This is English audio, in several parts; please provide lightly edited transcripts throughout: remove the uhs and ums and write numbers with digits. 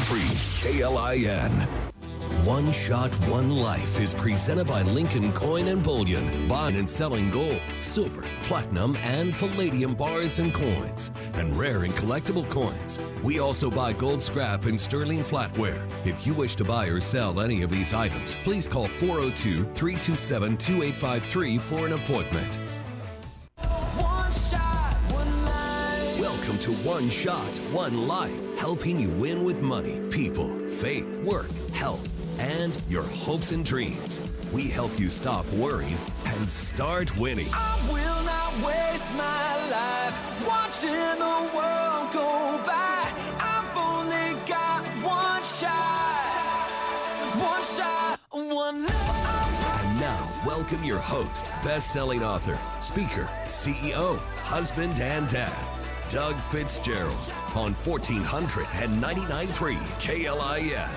KLIN. One Shot, One Life is presented by Lincoln Coin and Bullion, buying and selling gold, silver, platinum, and palladium bars and coins, and rare and collectible coins. We also buy gold scrap and sterling flatware. If you wish to buy or sell any of these items, please call 402-327-2853 for an appointment. Welcome to One Shot, One Life, helping you win with money, people, faith, work, health, and your hopes and dreams. We help you stop worrying and start winning. I will not waste my life watching the world go by. I've only got one life. And now, welcome your host, best-selling author, speaker, CEO, husband, and dad, Doug Fitzgerald, on 1499.3 KLIN.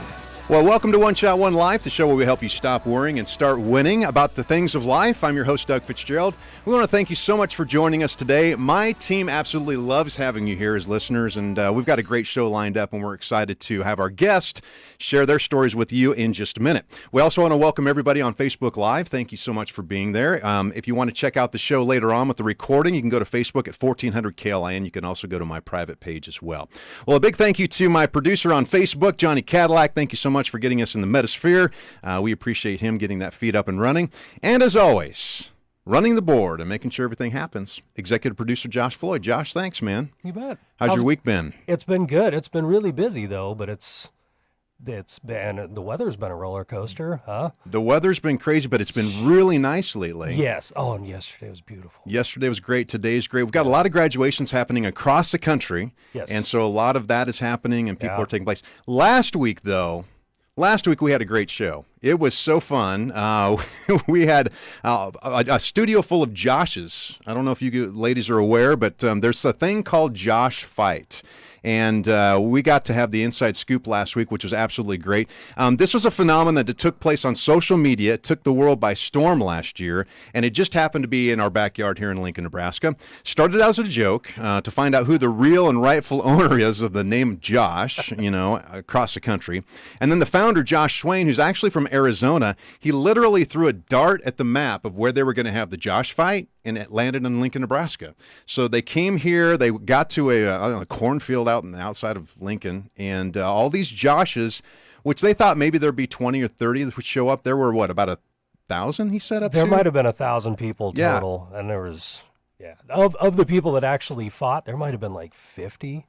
Well, welcome to One Shot, One Life, the show where we help you stop worrying and start winning about the things of life. I'm your host, Doug Fitzgerald. We want to thank you so much for joining us today. My team absolutely loves having you here as listeners, and we've got a great show lined up, and we're excited to have our guest share their stories with you in just a minute. We also want to welcome everybody on Facebook Live. Thank you so much for being there. If you want to check out the show later on with the recording, you can go to Facebook at 1400 KLIN. You can also go to my private page as well. Well, a big thank you to my producer on Facebook, Johnny Cadillac. Thank you so much for getting us in the Metasphere. We appreciate him getting that feed up and running. And as always, running the board and making sure everything happens, executive producer Josh Floyd. Josh, thanks, man. You bet. How's your week been? It's been good. It's been really busy, though, but it's been, the weather's been a roller coaster, huh? The weather's been crazy, but it's been really nice lately. Yes. Oh, and yesterday was beautiful. Yesterday was great. Today's great. We've got a lot of graduations happening across the country. Yes. And so a lot of that is happening and people are taking place. Last week we had a great show. It was so fun. We had a studio full of Joshes. I don't know if you ladies are aware, but there's a thing called Josh Fight. And we got to have the inside scoop last week, which was absolutely great. This was a phenomenon that took place on social media. It took the world by storm last year, and it just happened to be in our backyard here in Lincoln, Nebraska. Started out as a joke to find out who the real and rightful owner is of the name Josh, across the country. And then the founder, Josh Swain, who's actually from Arizona, he literally threw a dart at the map of where they were going to have the Josh Fight, and it landed in Lincoln, Nebraska. So they came here, they got to a cornfield out in the outside of Lincoln, and all these Joshes, which they thought maybe there'd be 20 or 30 that would show up. There were, about 1,000 he set up There to? might have been 1,000 people total, and there was, of the people that actually fought, there might have been like 50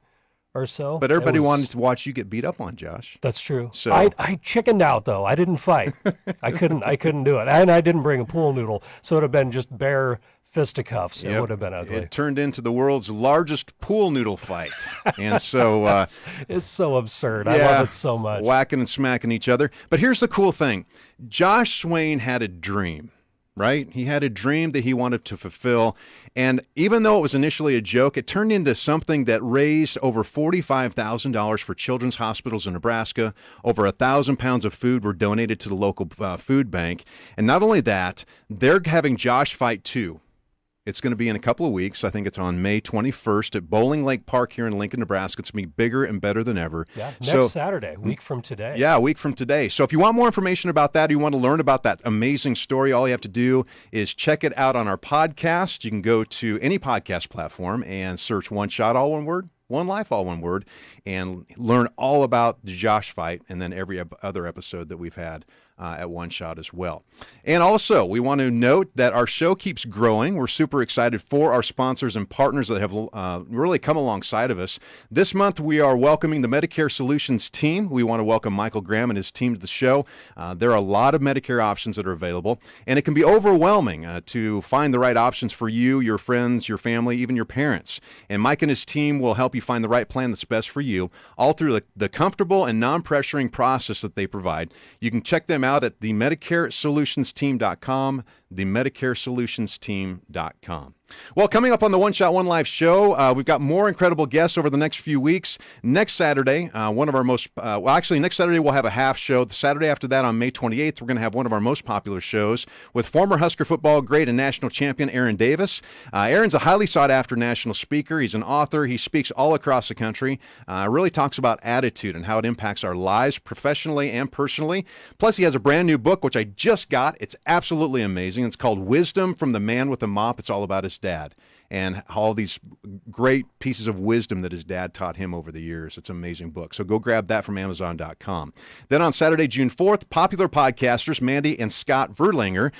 or so. But everybody wanted to watch you get beat up on, Josh. That's true. So I chickened out, though. I didn't fight. I couldn't do it. And I didn't bring a pool noodle, so it would have been just bare fisticuffs. It would have been ugly. It turned into the world's largest pool noodle fight. And so it's so absurd. I love it so much. Whacking and smacking each other. But here's the cool thing. Josh Swain had a dream, right? He had a dream that he wanted to fulfill. And even though it was initially a joke, it turned into something that raised over $45,000 for children's hospitals in Nebraska. Over 1,000 pounds of food were donated to the local food bank. And not only that, they're having Josh Fight 2. It's going to be in a couple of weeks. I think it's on May 21st at Bowling Lake Park here in Lincoln, Nebraska. It's going to be bigger and better than ever. Yeah, next Saturday, a week from today. Yeah, a week from today. So if you want more information about that, or you want to learn about that amazing story, all you have to do is check it out on our podcast. You can go to any podcast platform and search One Shot, all one word, One Life, all one word, and learn all about the Josh Fight and then every other episode that we've had at One Shot as well. And also, we want to note that our show keeps growing. We're super excited for our sponsors and partners that have really come alongside of us. This month, we are welcoming the Medicare Solutions team. We want to welcome Michael Graham and his team to the show. There are a lot of Medicare options that are available, and it can be overwhelming to find the right options for you, your friends, your family, even your parents. And Mike and his team will help you find the right plan that's best for you, all through the comfortable and non-pressuring process that they provide. You can check them out at themedicaresolutionsteam.com, themedicaresolutionsteam.com. Well, coming up on the One Shot One Life show, we've got more incredible guests over the next few weeks. Next Saturday, one of our most, next Saturday we'll have a half show. The Saturday after that, on May 28th, we're going to have one of our most popular shows with former Husker football great and national champion Aaron Davis. Aaron's a highly sought after national speaker. He's an author. He speaks all across the country. Really talks about attitude and how it impacts our lives professionally and personally. Plus, he has a brand new book, which I just got. It's absolutely amazing. It's called Wisdom from the Man with the Mop. It's all about his dad and all these great pieces of wisdom that his dad taught him over the years. It's an amazing book. So go grab that from Amazon.com. Then on Saturday, June 4th, popular podcasters Mandy and Scott Verlanger,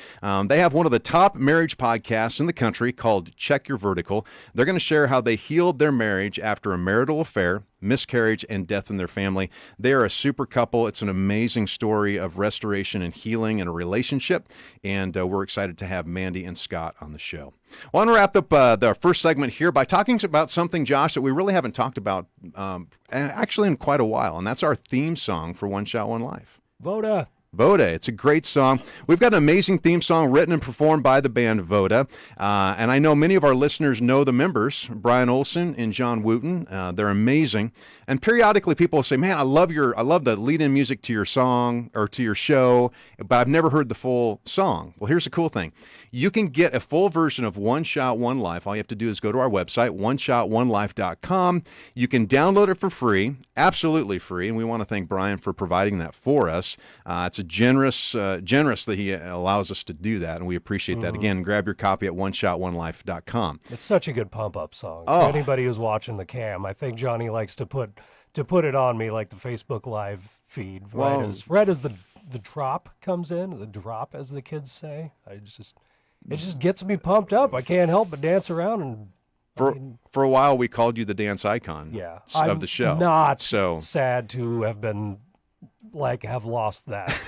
they have one of the top marriage podcasts in the country called Check Your Vertical. They're going to share how they healed their marriage after a marital affair, miscarriage, and death in their family. They are a super couple. It's an amazing story of restoration and healing in a relationship, and we're excited to have Mandy and Scott on the show. I want to wrap up our first segment here by talking about something, Josh, that we really haven't talked about actually in quite a while, and that's our theme song for One Shot, One Life. Voda. Voda. It's a great song. We've got an amazing theme song written and performed by the band Voda. And I know many of our listeners know the members, Brian Olson and John Wooten. They're amazing. And periodically people will say, man, I love the lead-in music to your song or to your show, but I've never heard the full song. Well, here's the cool thing. You can get a full version of One Shot, One Life. All you have to do is go to our website, oneshotonelife.com. You can download it for free, absolutely free, and we want to thank Brian for providing that for us. It's a generous that he allows us to do that, and we appreciate that. Again, grab your copy at oneshotonelife.com. It's such a good pump-up song. Oh. For anybody who's watching the cam, I think Johnny likes to put it on me like the Facebook Live feed. Well, right as the drop comes in, the drop, as the kids say. It just gets me pumped up. I can't help but dance around and. For a while, we called you the dance icon of the show. Not so sad to have been have lost that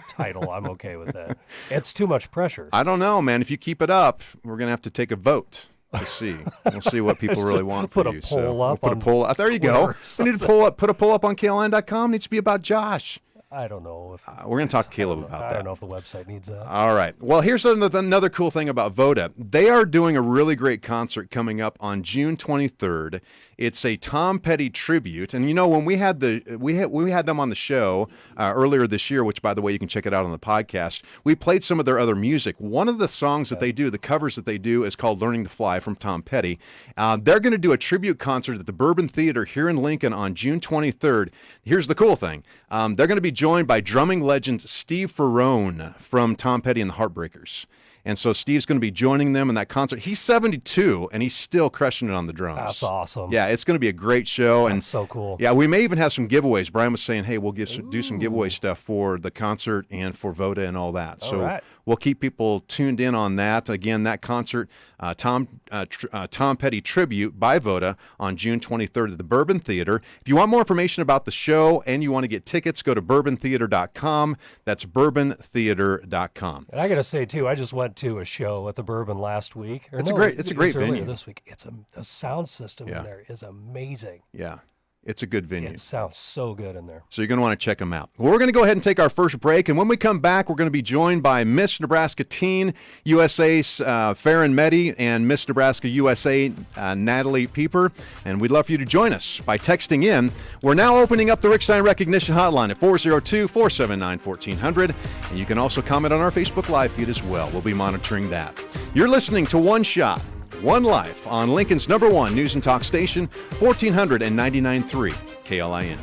title. I'm okay with that. It's too much pressure. I don't know, man. If you keep it up, we're gonna have to take a vote to see. We'll see what people really want put from a you. poll up. We'll put a poll up. There you go. We need to put a poll up on KLN.com. It needs to be about Josh. I don't know if We're going to talk to Caleb about that. I don't know if the website needs that. All right. Well, here's another cool thing about Voda. They are doing a really great concert coming up on June 23rd. It's a Tom Petty tribute, and when we had them on the show earlier this year, which by the way you can check it out on the podcast. We played some of their other music. One of the songs that they do, the covers that they do, is called "Learning to Fly" from Tom Petty. They're going to do a tribute concert at the Bourbon Theater here in Lincoln on June 23rd. Here's the cool thing: they're going to be joined by drumming legend Steve Ferrone from Tom Petty and the Heartbreakers. And so Steve's going to be joining them in that concert. He's 72, and he's still crushing it on the drums. That's awesome. Yeah, it's going to be a great show. That's so cool. Yeah, we may even have some giveaways. Brian was saying, hey, we'll do some giveaway stuff for the concert and for Voda and all that. All so right. We'll keep people tuned in on that. Again, that concert, Tom Petty Tribute by Voda on June 23rd at the Bourbon Theater. If you want more information about the show and you want to get tickets, go to bourbontheater.com. That's bourbontheater.com. And I got to say, too, I just went to a show at the Bourbon last week. It's a great venue. This week. It's the sound system in there is amazing. Yeah. It's a good venue. It sounds so good in there. So you're going to want to check them out. Well, we're going to go ahead and take our first break, and when we come back, we're going to be joined by Miss Nebraska Teen USA's Farron Meddy and Miss Nebraska USA Natalie Pieper, and we'd love for you to join us by texting in. We're now opening up the Rick Stein Recognition Hotline at 402-479-1400, and you can also comment on our Facebook Live feed as well. We'll be monitoring that. You're listening to One Shot, One Life on Lincoln's #1 news and talk station, 1499.3 KLIN.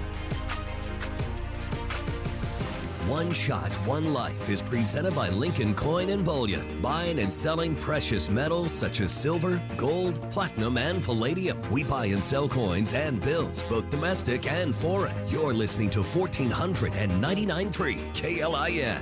One Shot, One Life is presented by Lincoln Coin and Bullion, buying and selling precious metals such as silver, gold, platinum, and palladium. We buy and sell coins and bills, both domestic and foreign. You're listening to 1499.3 KLIN.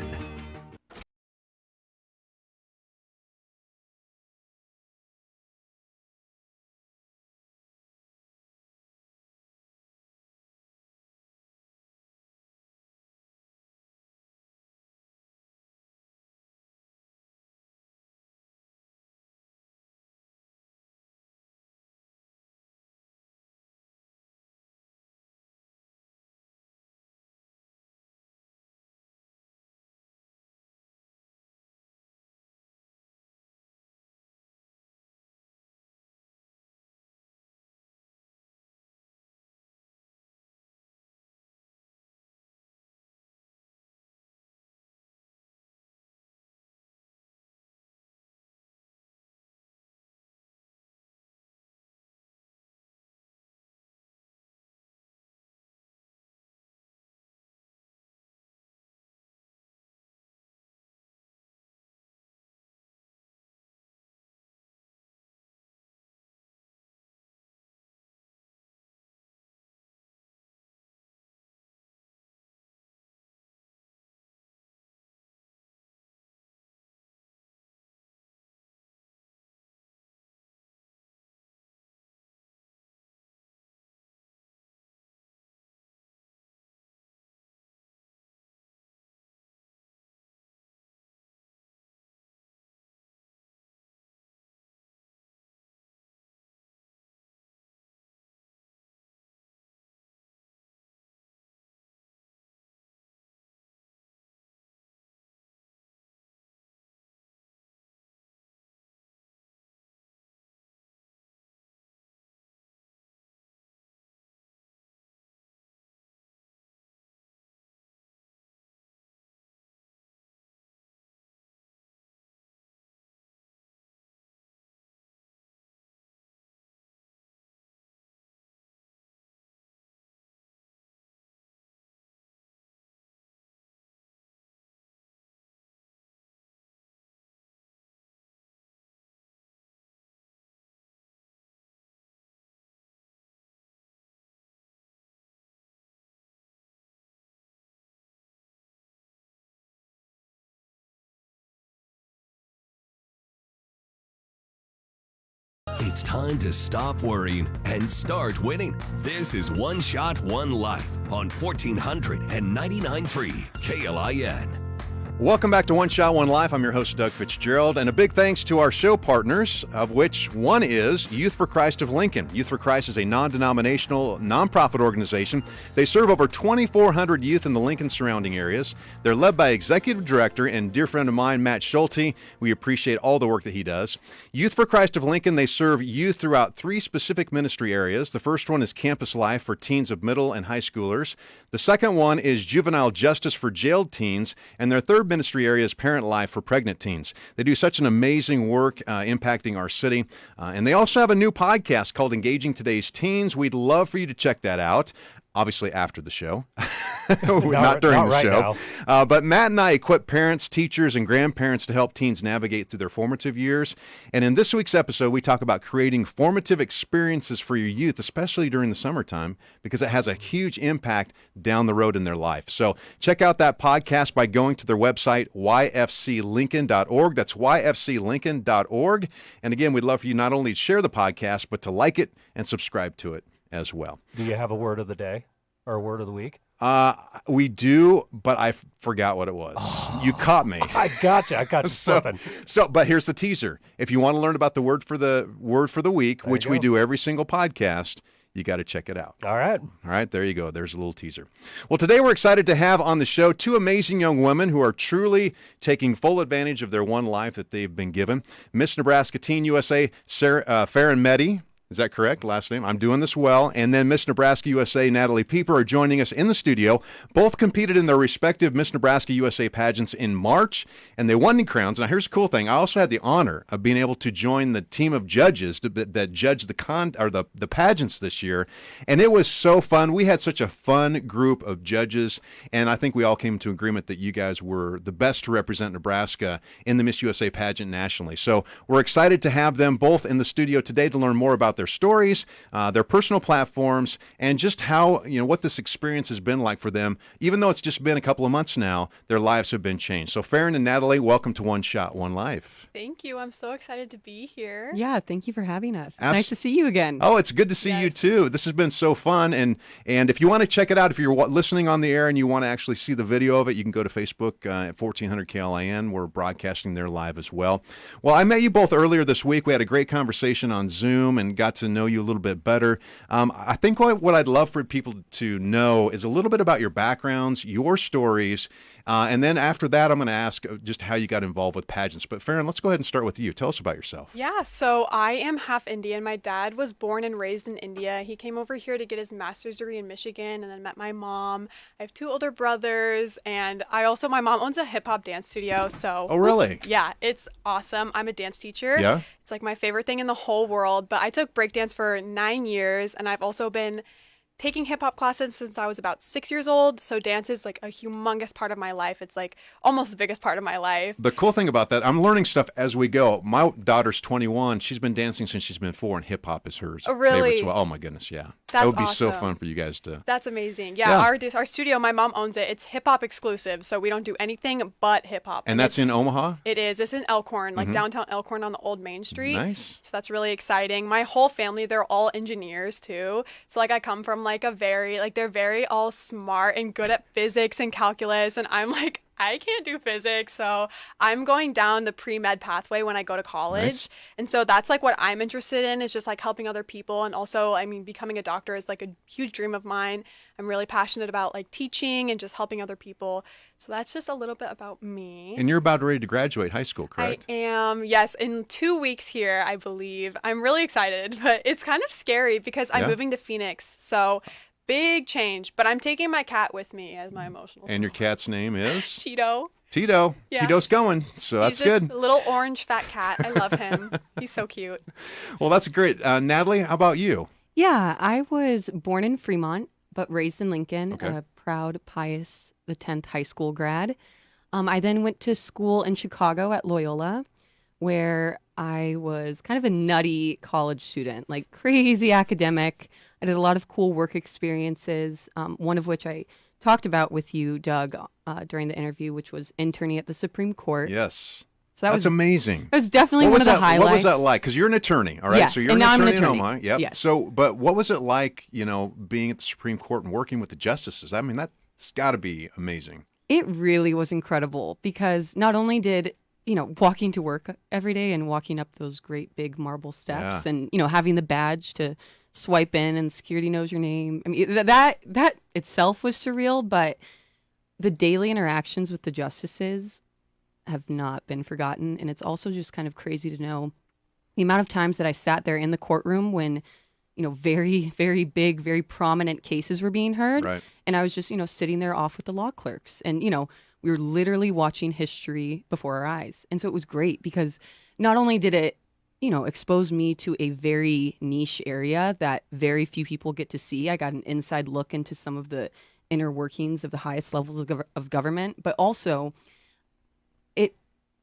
It's time to stop worrying and start winning. This is One Shot, One Life on 1499.3 KLIN. Welcome back to One Shot, One Life. I'm your host, Doug Fitzgerald, and a big thanks to our show partners, of which one is Youth for Christ of Lincoln. Youth for Christ is a non-denominational, nonprofit organization. They serve over 2,400 youth in the Lincoln surrounding areas. They're led by Executive Director and dear friend of mine, Matt Schulte. We appreciate all the work that he does. Youth for Christ of Lincoln, they serve youth throughout 3 specific ministry areas. The first one is campus life for teens of middle and high schoolers. The second one is juvenile justice for jailed teens, and their third ministry area is parent life for pregnant teens. They do such an amazing work impacting our city. And they also have a new podcast called Engaging Today's Teens. We'd love for you to check that out. Obviously after the show, not during the show. But Matt and I equip parents, teachers, and grandparents to help teens navigate through their formative years. And in this week's episode, we talk about creating formative experiences for your youth, especially during the summertime, because it has a huge impact down the road in their life. So check out that podcast by going to their website, yfclincoln.org. That's yfclincoln.org. And again, we'd love for you not only to share the podcast, but to like it and subscribe to it as well. Do you have a word of the day or a word of the week? We do, but I forgot what it was. You caught me. I got you slipping. But here's the teaser. If you want to learn about the word for the week, which we do every single podcast, you got to check it out. All right. All right, there you go. There's a little teaser. Well, today we're excited to have on the show 2 amazing young women who are truly taking full advantage of their one life that they've been given. Miss Nebraska Teen USA, Farron Meddy. Is that correct? Last name? I'm doing this well. And then Miss Nebraska USA, Natalie Pieper, are joining us in the studio. Both competed in their respective Miss Nebraska USA pageants in March, and they won the crowns. Now, here's the cool thing. I also had the honor of being able to join the team of judges that judged the pageants this year, and it was so fun. We had such a fun group of judges, and I think we all came to agreement that you guys were the best to represent Nebraska in the Miss USA pageant nationally. So we're excited to have them both in the studio today to learn more about their stories, their personal platforms, and just how, what this experience has been like for them. Even though it's just been a couple of months now, their lives have been changed. So Farron and Natalie, welcome to One Shot, One Life. Thank you. I'm so excited to be here. Yeah, thank you for having us. It's nice to see you again. Oh, it's good to see you too. This has been so fun. And if you want to check it out, if you're listening on the air and you want to actually see the video of it, you can go to Facebook at 1400 KLIN. We're broadcasting there live as well. Well, I met you both earlier this week. We had a great conversation on Zoom and got to know you a little bit better. I think what I'd love for people to know is a little bit about your backgrounds, your stories, and then after that, I'm going to ask just how you got involved with pageants. But Farron, let's go ahead and start with you. Tell us about yourself. Yeah, so I am half Indian. My dad was born and raised in India. He came over here to get his master's degree in Michigan and then met my mom. I have 2 older brothers, and my mom owns a hip-hop dance studio. So, oh, really? Yeah, it's awesome. I'm a dance teacher. Yeah. It's like my favorite thing in the whole world. But I took breakdance for 9 years, and I've also been taking hip-hop classes since I was about 6 years old. So dance is like a humongous part of my life. It's like almost the biggest part of my life. The cool thing about that, I'm learning stuff as we go. My daughter's 21. She's been dancing since she's been 4, and hip-hop is hers. Oh, really? Favorite. Oh, my goodness, yeah. That would be awesome. so fun for you guys to... That's amazing. Yeah. Our studio, my mom owns it. It's hip-hop exclusive, so we don't do anything but hip-hop. And that's in Omaha? It is. It's in Elkhorn, like downtown Elkhorn on the old Main Street. Nice. So that's really exciting. My whole family, they're all engineers, too. So, I come from, a very... they're very all smart and good at physics and calculus, and I'm like, I can't do physics, so I'm going down the pre-med pathway when I go to college. Nice. And so that's what I'm interested in, is just helping other people. And also, becoming a doctor is a huge dream of mine. I'm really passionate about teaching and just helping other people. So that's just a little bit about me. And you're about ready to graduate high school, correct? I am, yes, in 2 weeks here, I believe. I'm really excited, but it's kind of scary because I'm moving to Phoenix. So big change, but I'm taking my cat with me as my emotional support. And your cat's name is? Cheeto. Tito. Yeah. Tito's going, so that's good. He's just a little orange fat cat. I love him. He's so cute. Well, that's great. Natalie, how about you? Yeah, I was born in Fremont, but raised in Lincoln, Okay. a proud Pius X high school grad. I then went to school in Chicago at Loyola, where I was kind of a nutty college student, crazy academic. I did a lot of cool work experiences, one of which I talked about with you, Doug, during the interview, which was interning at the Supreme Court. Yes. So that That's amazing. It was definitely one of the highlights. What was that like? Because you're an attorney, all right? Yes, So you're and now I'm an in attorney. Omaha. Yep. Yes. So, but what was it like, being at the Supreme Court and working with the justices? I mean, that's got to be amazing. It really was incredible because not only did, walking to work every day and walking up those great big marble steps and, having the badge to swipe in and security knows your name. I mean, that itself was surreal, but the daily interactions with the justices have not been forgotten. And it's also just kind of crazy to know the amount of times that I sat there in the courtroom when, very, very big, very prominent cases were being heard. Right. And I was just, sitting there off with the law clerks. And, we were literally watching history before our eyes. And so it was great because not only did it, expose me to a very niche area that very few people get to see. I got an inside look into some of the inner workings of the highest levels of government, but also it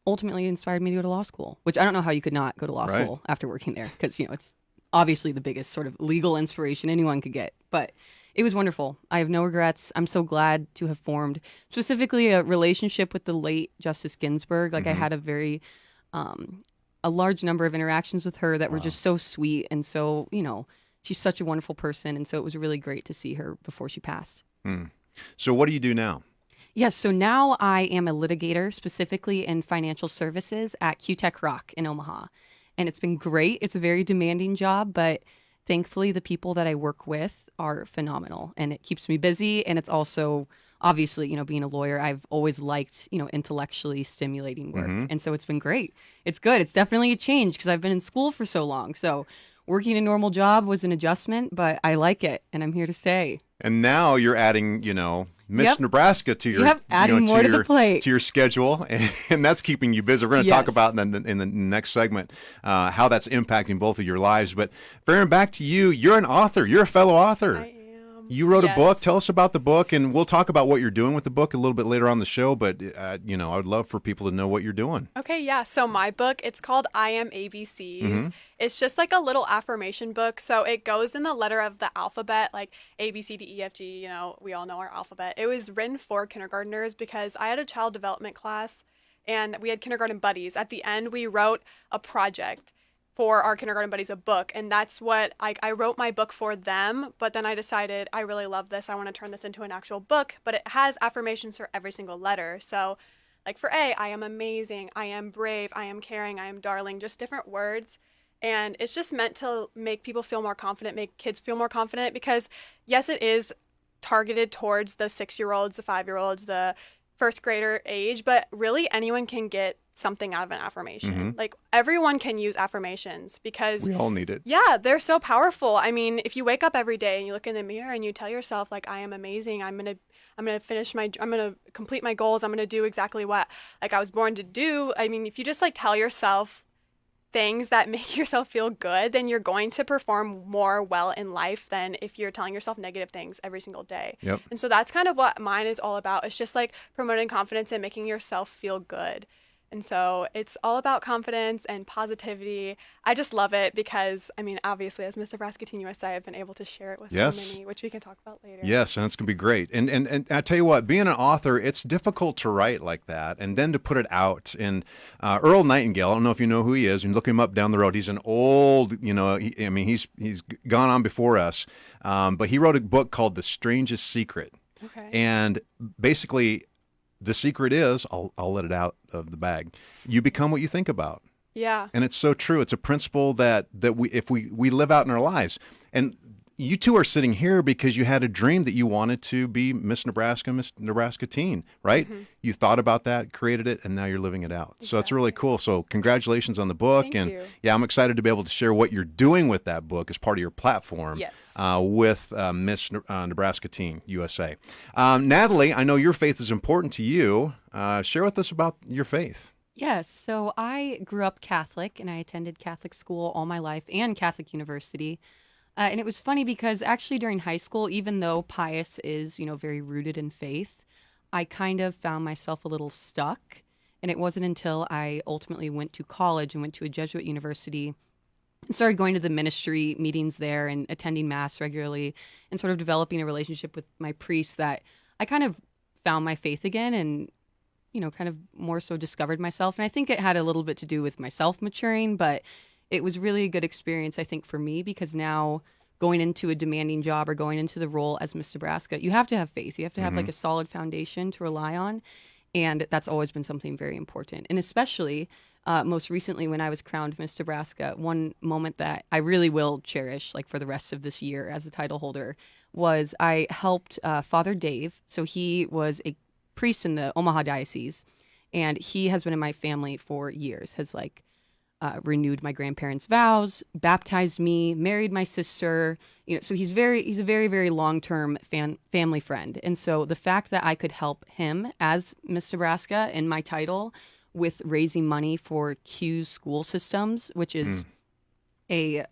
ultimately inspired me to go to law school, which I don't know how you could not go to law school after working there because, it's obviously the biggest sort of legal inspiration anyone could get. But it was wonderful. I have no regrets. I'm so glad to have formed specifically a relationship with the late Justice Ginsburg. Like I had a very, a large number of interactions with her that were just so sweet. And so, she's such a wonderful person. And so it was really great to see her before she passed. So what do you do now? Yes. So now I am a litigator specifically in financial services at QTech Rock in Omaha. And it's been great. It's a very demanding job, but thankfully the people that I work with are phenomenal and it keeps me busy. And it's also obviously, being a lawyer, I've always liked, intellectually stimulating work. And so it's been great. It's good. It's definitely a change because I've been in school for so long. So working a normal job was an adjustment, but I like it and I'm here to stay. And now you're adding, Miss Nebraska to your adding more to the plate to your schedule, and that's keeping you busy. We're going to talk about in the next segment how that's impacting both of your lives. But Farron, back to you. You're an author. You're a fellow author. I am. You wrote a book. Tell us about the book, and we'll talk about what you're doing with the book a little bit later on the show. But I would love for people to know what you're doing. Okay, yeah. So my book, it's called I Am ABCs. It's just like a little affirmation book. So it goes in the letter of the alphabet, like A, B, C, D, E, F, G. We all know our alphabet. It was written for kindergartners because I had a child development class and we had kindergarten buddies. At the end, we wrote a project for our kindergarten buddies, a book. And that's what I wrote my book for them. But then I decided I really love this. I want to turn this into an actual book. But it has affirmations for every single letter. So like for A, I am amazing. I am brave. I am caring. I am darling. Just different words. And it's just meant to make people feel more confident, make kids feel more confident. Because yes, it is targeted towards the 6-year-olds, the 5-year-olds, the first grader age. But really anyone can get something out of an affirmation. Like everyone can use affirmations because we all need it. Yeah, they're so powerful. I mean, if you wake up every day and you look in the mirror and you tell yourself like I am amazing, I'm going to complete my goals, I'm going to do exactly what like I was born to do. I mean, if you just like tell yourself things that make yourself feel good, then you're going to perform more well in life than if you're telling yourself negative things every single day. Yep. And so that's kind of what mine is all about. It's just like promoting confidence and making yourself feel good. And so it's all about confidence and positivity. I just love it because, I mean, obviously, as Miss Nebraska Teen USA, I've been able to share it with so many, which we can talk about later. Yes, and it's going to be great. And I tell you what, being an author, it's difficult to write like that and then to put it out. And Earl Nightingale, I don't know if you know who he is. You can look him up down the road. He's an old, he's gone on before us. But he wrote a book called The Strangest Secret. Okay. And basically, the secret is, I'll let it out of the bag, you become what you think about. Yeah. And it's so true. It's a principle that we live out in our lives. And you two are sitting here because you had a dream that you wanted to be Miss Nebraska Teen, right? You thought about that, created it, and now you're living it out. So it's really cool. So congratulations on the book. Thank you. Yeah, I'm excited to be able to share what you're doing with that book as part of your platform. Yes. With Miss Nebraska Teen USA. Natalie, I know your faith is important to you. Share with us about your faith. Yes. So I grew up Catholic and I attended Catholic school all my life and Catholic university. And it was funny because actually during high school, even though pious is, very rooted in faith, I kind of found myself a little stuck. And it wasn't until I ultimately went to college and went to a Jesuit university and started going to the ministry meetings there and attending mass regularly and sort of developing a relationship with my priest that I kind of found my faith again and, kind of more so discovered myself. And I think it had a little bit to do with myself maturing, but it was really a good experience, I think, for me, because now going into a demanding job or going into the role as Miss Nebraska, you have to have faith. You have to have like a solid foundation to rely on. And that's always been something very important. And especially most recently when I was crowned Miss Nebraska, one moment that I really will cherish like for the rest of this year as a title holder was I helped Father Dave. So he was a priest in the Omaha Diocese, and he has been in my family for years, has like renewed my grandparents' vows, baptized me, married my sister. So he's a very, very long-term family friend. And so the fact that I could help him as Miss Nebraska in my title with raising money for Q's school systems, which is a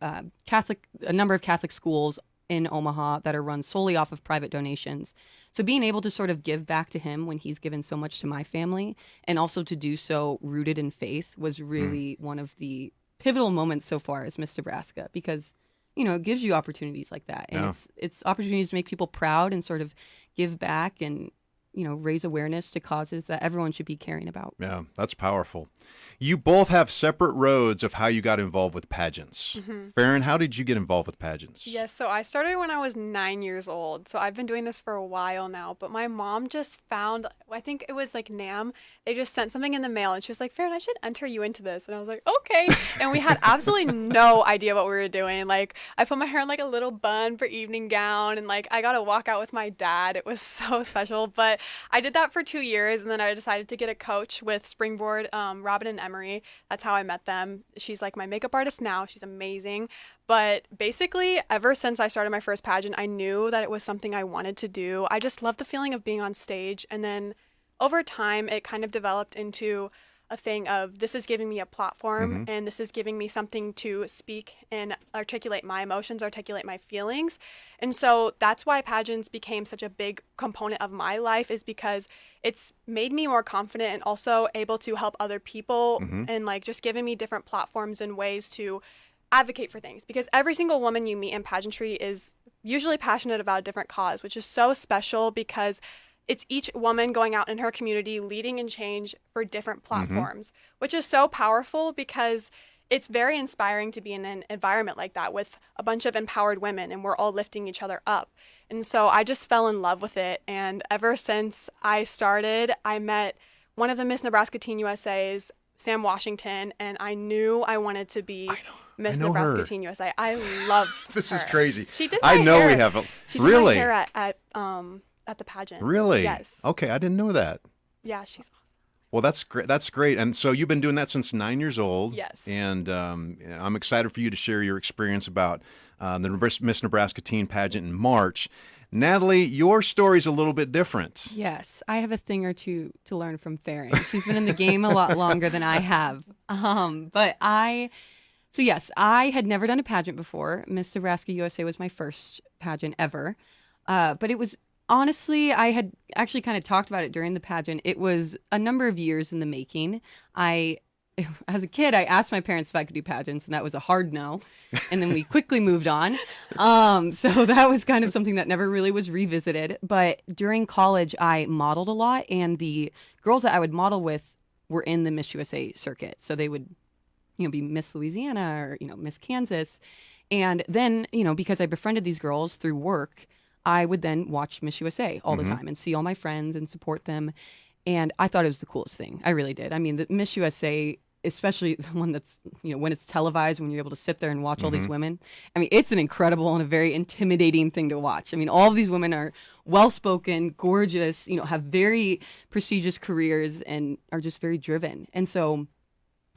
number of Catholic schools in Omaha that are run solely off of private donations. So being able to sort of give back to him when he's given so much to my family, and also to do so rooted in faith, was really one of the pivotal moments so far as Miss Nebraska, because it gives you opportunities like that, and it's opportunities to make people proud and sort of give back and raise awareness to causes that everyone should be caring about. Yeah, that's powerful. You both have separate roads of how you got involved with pageants. Farron, how did you get involved with pageants? Yes, so I started when I was 9 years old. So I've been doing this for a while now, but my mom just found, I think it was like NAM, they just sent something in the mail and she was like, Farron, I should enter you into this. And I was like, okay. And we had absolutely no idea what we were doing. Like I put my hair in like a little bun for evening gown, and like I got to walk out with my dad. It was so special, but I did that for 2 years, and then I decided to get a coach with Springboard, Robin and Emery. That's how I met them. She's like my makeup artist now. She's amazing. But basically, ever since I started my first pageant, I knew that it was something I wanted to do. I just loved the feeling of being on stage. And then over time, it kind of developed into a thing of this is giving me a platform and this is giving me something to speak and articulate my emotions, articulate my feelings. And so that's why pageants became such a big component of my life, is because it's made me more confident and also able to help other people and like just giving me different platforms and ways to advocate for things, because every single woman you meet in pageantry is usually passionate about a different cause, which is so special because it's each woman going out in her community leading in change for different platforms, which is so powerful because it's very inspiring to be in an environment like that with a bunch of empowered women and we're all lifting each other up. And so I just fell in love with it. And ever since I started, I met one of the Miss Nebraska Teen USA's, Sam Washington, and I knew I wanted to be Miss Nebraska her. Teen USA. I love This her. is crazy. She did my I know hair. we have. She did Really? my hair at the pageant. Really? Yes. Okay, I didn't know that. Yeah, she's awesome. Well, that's great. That's great. And so you've been doing that since 9 years old. Yes. And I'm excited for you to share your experience about the Miss Nebraska Teen Pageant in March. Natalie, your story's a little bit different. Yes, I have a thing or two to learn from Farron. She's been in the game a lot longer than I have. So yes, I had never done a pageant before. Miss Nebraska USA was my first pageant ever. But it was, honestly, I had actually kind of talked about it during the pageant. It was a number of years in the making. As a kid, I asked my parents if I could do pageants, and that was a hard no. And then we quickly moved on. So that was kind of something that never really was revisited. But during college, I modeled a lot, and the girls that I would model with were in the Miss USA circuit. So they would, be Miss Louisiana or, Miss Kansas. And then, because I befriended these girls through work, I would then watch Miss USA all the time and see all my friends and support them. And I thought it was the coolest thing. I really did. I mean, the Miss USA, especially the one that's, when it's televised, when you're able to sit there and watch all these women. I mean, it's an incredible and a very intimidating thing to watch. I mean, all of these women are well-spoken, gorgeous, have very prestigious careers and are just very driven. And so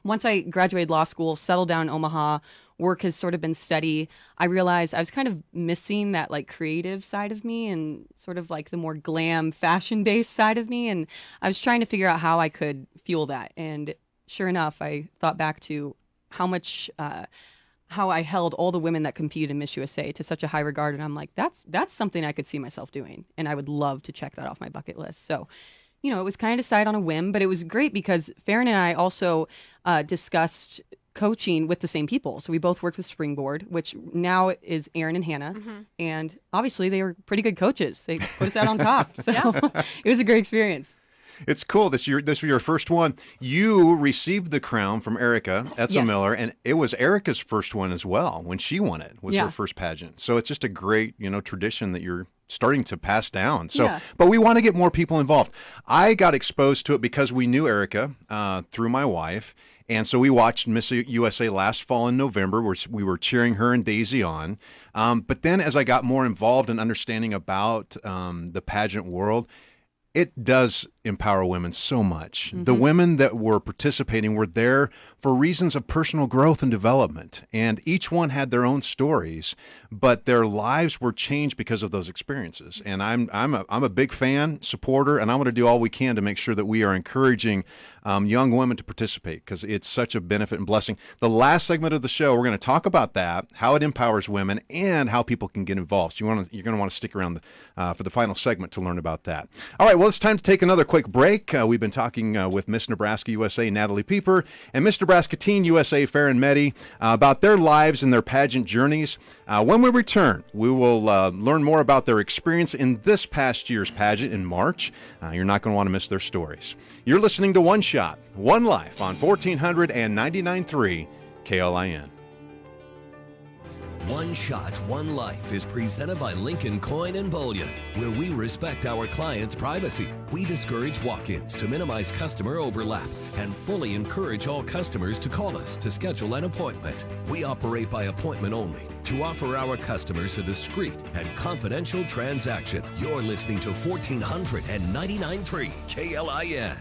once I graduated law school, settled down in Omaha, work has sort of been steady, I realized I was kind of missing that like creative side of me and sort of like the more glam fashion-based side of me. And I was trying to figure out how I could fuel that. And sure enough, I thought back to how I held all the women that competed in Miss USA to such a high regard. And I'm like, that's something I could see myself doing. And I would love to check that off my bucket list. So it was kind of decided on a whim, but it was great because Farron and I also discussed coaching with the same people. So we both worked with Springboard, which now is Aaron and Hannah. And obviously they were pretty good coaches. They put us out on top. So it was a great experience. It's cool. This was your first one. You received the crown from Erica Etzel Yes. Miller, and it was Erica's first one as well when she won it. Was Yeah. her first pageant. So it's just a great, tradition that you're starting to pass down. So, Yeah. but we want to get more people involved. I got exposed to it because we knew Erica through my wife. And so we watched Miss USA last fall in November, where we were cheering her and Daisy on. But then as I got more involved in understanding about the pageant world, it does empower women so much. The women that were participating were there for reasons of personal growth and development. And each one had their own stories, but their lives were changed because of those experiences. And I'm a big fan, supporter, and I want to do all we can to make sure that we are encouraging young women to participate, because it's such a benefit and blessing. The last segment of the show, we're going to talk about that, how it empowers women, and how people can get involved. So you're going to want to stick around for the final segment to learn about that. All right, well, it's time to take another quick break. We've been talking with Miss Nebraska USA, Natalie Pieper, and Miss Nebraska Teen USA, Farron Meddy, about their lives and their pageant journeys. When we return, we will learn more about their experience in this past year's pageant in March. You're not going to want to miss their stories. You're listening to One Shot, One Life on 1499.3 KLIN. One Shot, One Life is presented by Lincoln Coin and Bullion, where we respect our clients' privacy. We discourage walk-ins to minimize customer overlap and fully encourage all customers to call us to schedule an appointment. We operate by appointment only to offer our customers a discreet and confidential transaction. You're listening to 1499.3 KLIN.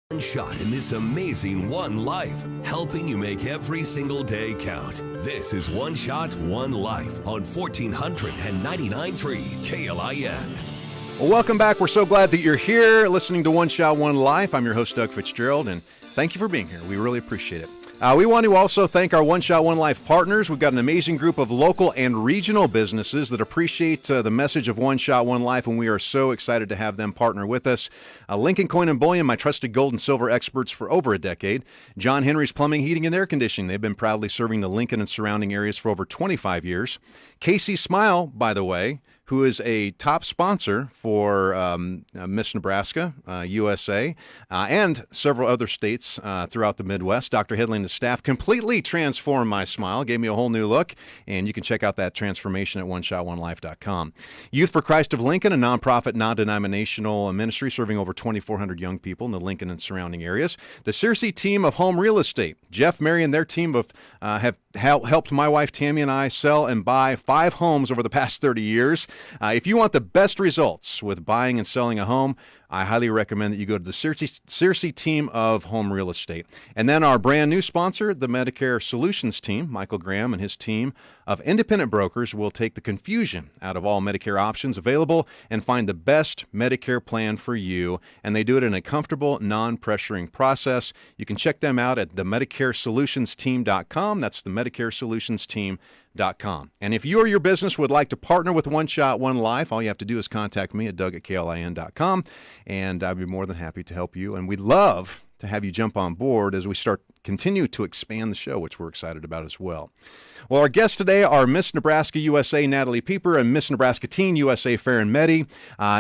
One shot in this amazing one life, helping you make every single day count. This is One Shot, One Life on 1499.3 KLIN. Well, welcome back. We're so glad that you're here listening to One Shot, One Life. I'm your host, Doug Fitzgerald, and thank you for being here. We really appreciate it. We want to also thank our One Shot, One Life partners. We've got an amazing group of local and regional businesses that appreciate the message of One Shot, One Life, and we are so excited to have them partner with us. Lincoln Coin and Bullion, my trusted gold and silver experts for over a decade. John Henry's Plumbing, Heating, and Air Conditioning. They've been proudly serving the Lincoln and surrounding areas for over 25 years. Casey Smile, by the way, who is a top sponsor for Miss Nebraska, USA, and several other states throughout the Midwest. Dr. Headley and the staff completely transformed my smile, gave me a whole new look, and you can check out that transformation at oneshotonelife.com. Youth for Christ of Lincoln, a nonprofit, non-denominational ministry serving over 2,400 young people in the Lincoln and surrounding areas. The Searcy team of home real estate. Jeff, Mary, and their team have helped my wife Tammy and I sell and buy 5 homes over the past 30 years. If you want the best results with buying and selling a home, I highly recommend that you go to the Searcy team of home real estate. And then our brand new sponsor, the Medicare Solutions team, Michael Graham and his team of independent brokers will take the confusion out of all Medicare options available and find the best Medicare plan for you. And they do it in a comfortable, non-pressuring process. You can check them out at the MedicareSolutionsTeam.com. That's the MedicareSolutionsTeam.com. KLIN.com. And if you or your business would like to partner with One Shot, One Life, all you have to do is contact me at Doug@KLIN.com, and I'd be more than happy to help you. And we'd love to have you jump on board as we continue to expand the show, which we're excited about as well. Well, our guests today are Miss Nebraska USA Natalie Pieper and Miss Nebraska Teen USA Farron Meddy.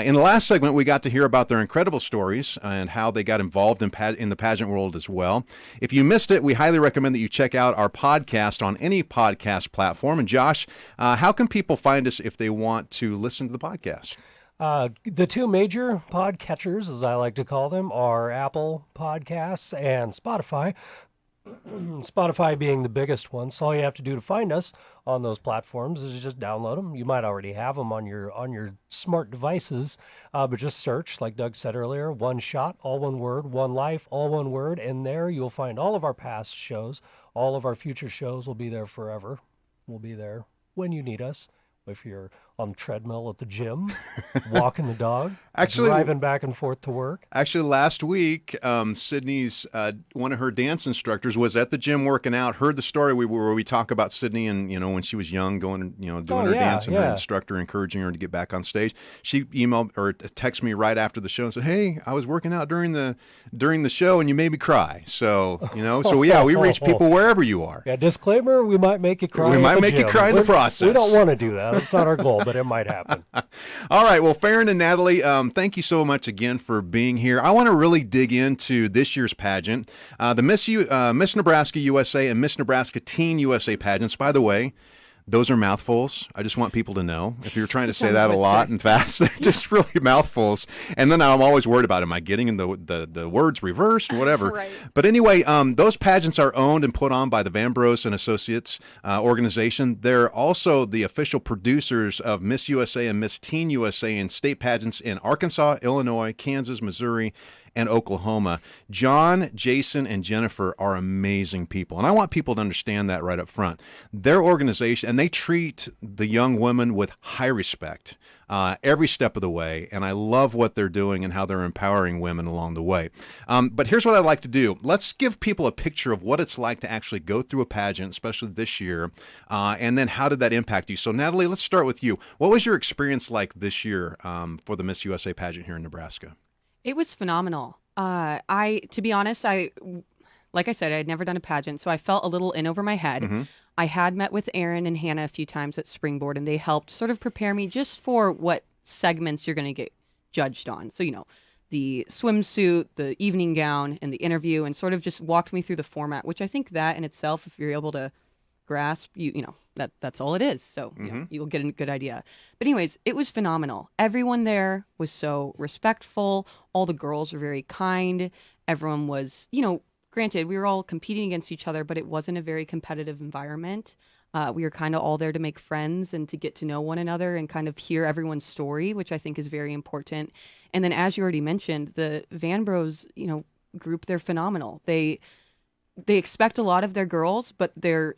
In the last segment, we got to hear about their incredible stories and how they got involved in the pageant world as well. If you missed it, we highly recommend that you check out our podcast on any podcast platform. And Josh, how can people find us if they want to listen to the podcast? The two major podcatchers, as I like to call them, are Apple Podcasts and Spotify. Spotify being the biggest one. So all you have to do to find us on those platforms is just download them. You might already have them on your smart devices, but just search, like Doug said earlier, One Shot, all one word, One Life, all one word, and there you'll find all of our past shows. All of our future shows will be there forever. We'll be there when you need us. If you're on the treadmill at the gym, walking the dog, driving back and forth to work. Actually, last week, Sydney's one of her dance instructors was at the gym working out. Heard the story where we talk about Sydney and when she was young, doing her dance, and her instructor encouraging her to get back on stage. She emailed or texted me right after the show and said, "Hey, I was working out during the show and you made me cry." So we reach people wherever you are. Yeah, disclaimer: we might make you cry. We might make you cry in the process. We don't want to do that. That's not our goal, but it might happen. All right. Well, Farron and Natalie, thank you so much again for being here. I want to really dig into this year's pageant, the Miss Nebraska USA and Miss Nebraska Teen USA pageants. By the way, those are mouthfuls. I just want people to know. If you're trying to say that a lot and fast, they're just really mouthfuls. And then I'm always worried about, am I getting the words reversed, whatever. Right. But anyway, those pageants are owned and put on by the Vanbrose and Associates organization. They're also the official producers of Miss USA and Miss Teen USA and state pageants in Arkansas, Illinois, Kansas, Missouri, and Oklahoma. John, Jason, and Jennifer are amazing people. And I want people to understand that right up front. Their organization, and they treat the young women with high respect every step of the way. And I love what they're doing and how they're empowering women along the way. But here's what I'd like to do. Let's give people a picture of what it's like to actually go through a pageant, especially this year. And then how did that impact you? So Natalie, let's start with you. What was your experience like this year for the Miss USA pageant here in Nebraska? It was phenomenal. To be honest, like I said, I had never done a pageant, so I felt a little in over my head. Mm-hmm. I had met with Aaron and Hannah a few times at Springboard, and they helped sort of prepare me just for what segments you're going to get judged on. So, the swimsuit, the evening gown, and the interview, and sort of just walked me through the format, which I think that in itself, if you're able to grasp, that's all it is. So you'll get a good idea. But anyways, it was phenomenal. Everyone there was so respectful. All the girls were very kind. Everyone was, granted, we were all competing against each other, but it wasn't a very competitive environment. We were kind of all there to make friends and to get to know one another and kind of hear everyone's story, which I think is very important. And then, as you already mentioned, the Vanbrose, group, they're phenomenal. They expect a lot of their girls, but the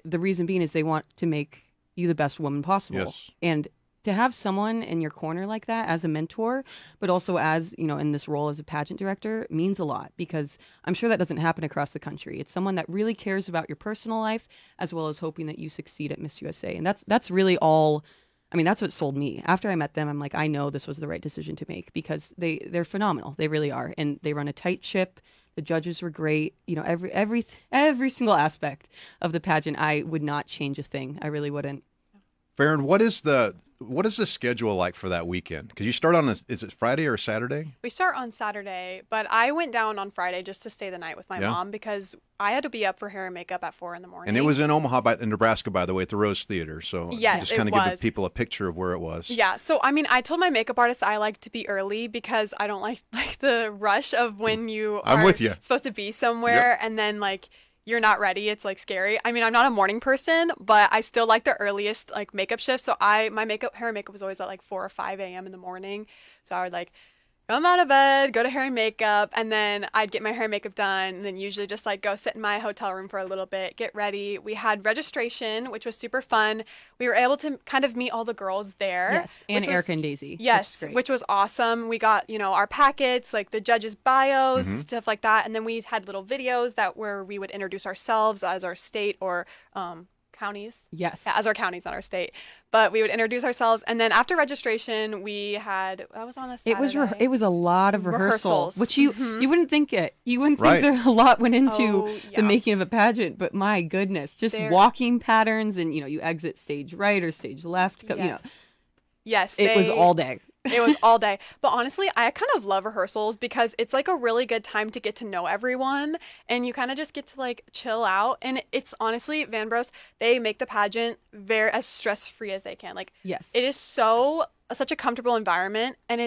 reason being is they want to make you the best woman possible. Yes. And to have someone in your corner like that as a mentor, but also as, in this role as a pageant director means a lot, because I'm sure that doesn't happen across the country. It's someone that really cares about your personal life as well as hoping that you succeed at Miss USA. And that's really all. That's what sold me. After I met them, I'm like, I know this was the right decision to make because they're phenomenal. They really are. And they run a tight ship. The judges were great. Every single aspect of the pageant, I would not change a thing. I really wouldn't. Farron, what is the schedule like for that weekend? Because you start on is it Friday or Saturday? We start on Saturday, but I went down on Friday just to stay the night with my mom because I had to be up for hair and makeup at 4 a.m. And it was in Omaha, in Nebraska, by the way, at the Rose Theater. So yes, just kind of give the people a picture of where it was. Yeah. So I told my makeup artist that I like to be early because I don't like the rush of when you I'm are with you. supposed to be somewhere and then you're not ready. It's scary. I'm not a morning person, but I still like the earliest makeup shift. So my hair and makeup was always at 4 or 5 a.m. in the morning. So I would come out of bed, go to hair and makeup, and then I'd get my hair and makeup done, and then usually just go sit in my hotel room for a little bit, get ready. We had registration, which was super fun. We were able to kind of meet all the girls there. Yes, and Erica and Daisy. Yes, which was awesome. We got, our packets, the judges' bios, stuff like that, and then we had little videos where we would introduce ourselves as our state or counties. Yes. Yeah, as our counties, not our state. But we would introduce ourselves, and then after registration, we had that was on a Saturday. It was a lot of rehearsals, which you wouldn't think it. You wouldn't Right. think there a lot went into Oh, yeah. the making of a pageant, but my goodness, just walking patterns, and you exit stage right or stage left. Yes, it was all day. It was all day. But honestly, I kind of love rehearsals because it's like a really good time to get to know everyone, and you kind of just get to like chill out. And it's honestly, Vanbros, they make the pageant very as stress-free as they can. Like, Yes. it is such a comfortable environment, and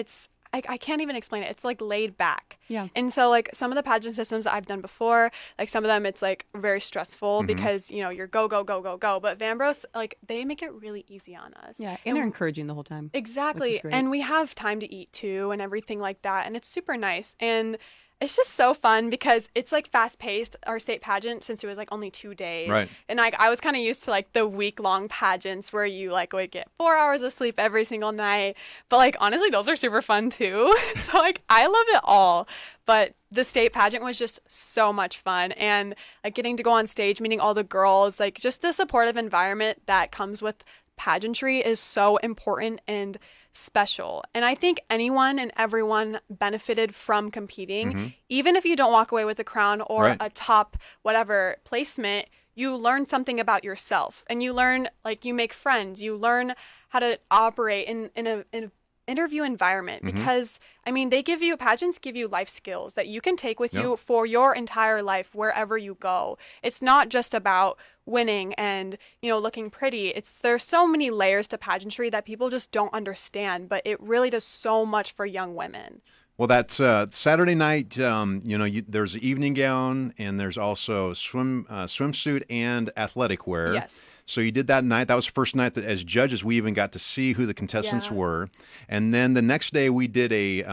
I can't even explain it. It's like laid back. Yeah. And so like some of the pageant systems that I've done before, like some of them it's like very stressful because, you're go, go, go, go, go. But Vanbros, like they make it really easy on us. Yeah, and they're encouraging the whole time. Exactly. great. And we have time to eat too and everything like that. And it's super nice. And it's just so fun because it's like fast paced, our state pageant, since it was like only 2 days. Right. And like I was kind of used to like the week-long pageants where you like would get 4 hours of sleep every single night. But like honestly, those are super fun too. So like I love it all. But the state pageant was just so much fun. And like getting to go on stage, meeting all the girls, like just the supportive environment that comes with pageantry is so important and special. And I think anyone and everyone benefited from competing. Even if you don't walk away with a crown or Right. a top whatever placement, you learn something about yourself, and you learn, like, you make friends, you learn how to operate in an interview environment, because I mean pageants give you life skills that you can take with you for your entire life wherever you go. It's not just about winning and looking pretty. There's so many layers to pageantry that people just don't understand, but it really does so much for young women. Well, that's Saturday night. There's an evening gown, and there's also swimsuit and athletic wear. Yes. So you did that night. That was the first night that, as judges, we even got to see who the contestants were. And then the next day, we did a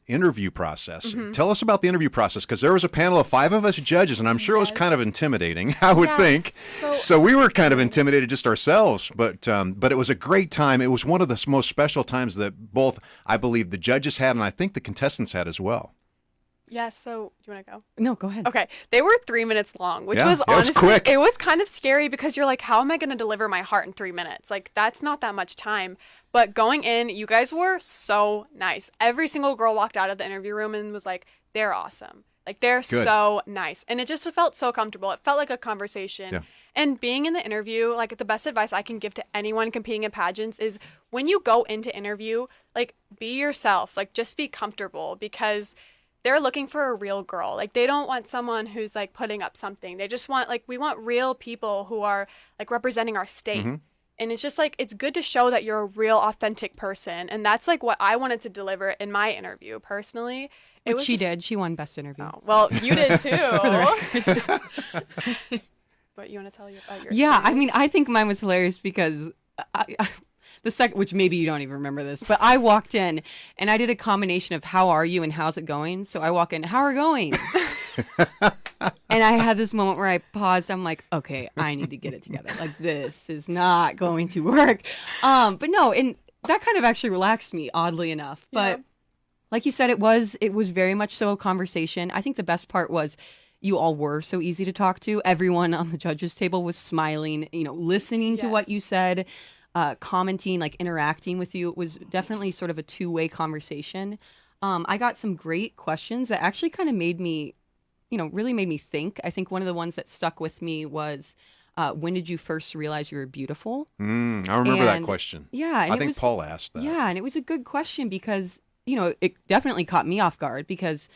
interview process. Tell us about the interview process, because there was a panel of 5 of us judges, and I'm sure it was kind of intimidating, I would think. So we were kind of intimidated just ourselves, but it was a great time. It was one of the most special times that both, I believe, the judges had, and I think the contestants had as well. Yeah, so do you want to go? No, go ahead. Okay, they were 3 minutes long, which Yeah, was it was honestly, quick. it was kind of scary because you're like, how am I going to deliver my heart in 3 minutes? Like, that's not that much time. But going in, you guys were so nice. Every single girl walked out of the interview room and was like, they're awesome. Like, they're Good. so nice. And it just felt so comfortable. It felt like a conversation. Yeah. And being in the interview, like, the best advice I can give to anyone competing in pageants is when you go into interview, like, be yourself. Like, just be comfortable, because they're looking for a real girl. Like, they don't want someone who's like putting up something. They just want, like, we want real people who are like representing our state. And it's just like, it's good to show that you're a real authentic person. And that's like what I wanted to deliver in my interview personally. Which she did. She won Best Interview. Oh, well, you did too. But you want to tell you about your Yeah, I experience? mean, I think mine was hilarious because the second, which maybe you don't even remember this, but I walked in and I did a combination of how are you and how's it going. So I walk in, how are it going? And I had this moment where I paused. I'm like, okay, I need to get it together. Like, this is not going to work. But no, and that kind of actually relaxed me, oddly enough. But like you said, it was very much so a conversation. I think the best part was you all were so easy to talk to. Everyone on the judges table was smiling, listening to what you said, commenting, like interacting with you. It was definitely sort of a two-way conversation. I got some great questions that actually kind of made me, really made me think. I think one of the ones that stuck with me was, when did you first realize you were beautiful? I remember that And- question. Yeah. And I it think was- Paul asked that. Yeah, and it was a good question because, it definitely caught me off guard because,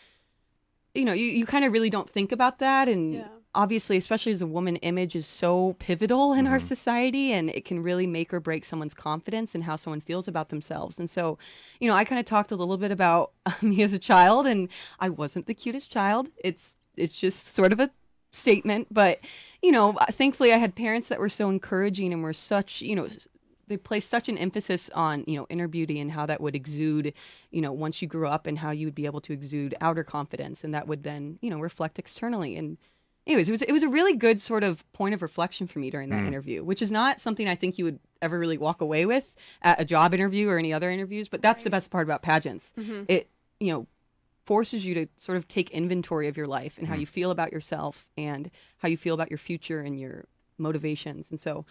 you kind of really don't think about that. And obviously, especially as a woman, image is so pivotal in our society, and it can really make or break someone's confidence and how someone feels about themselves. And so, I kind of talked a little bit about me as a child, and I wasn't the cutest child. It's just sort of a statement, but, thankfully I had parents that were so encouraging and were such, they placed such an emphasis on, inner beauty and how that would exude, once you grew up, and how you would be able to exude outer confidence, and that would then, reflect externally. And anyways, it was a really good sort of point of reflection for me during that interview, which is not something I think you would ever really walk away with at a job interview or any other interviews, but that's the best part about pageants. It, forces you to sort of take inventory of your life and how you feel about yourself and how you feel about your future and your motivations. And so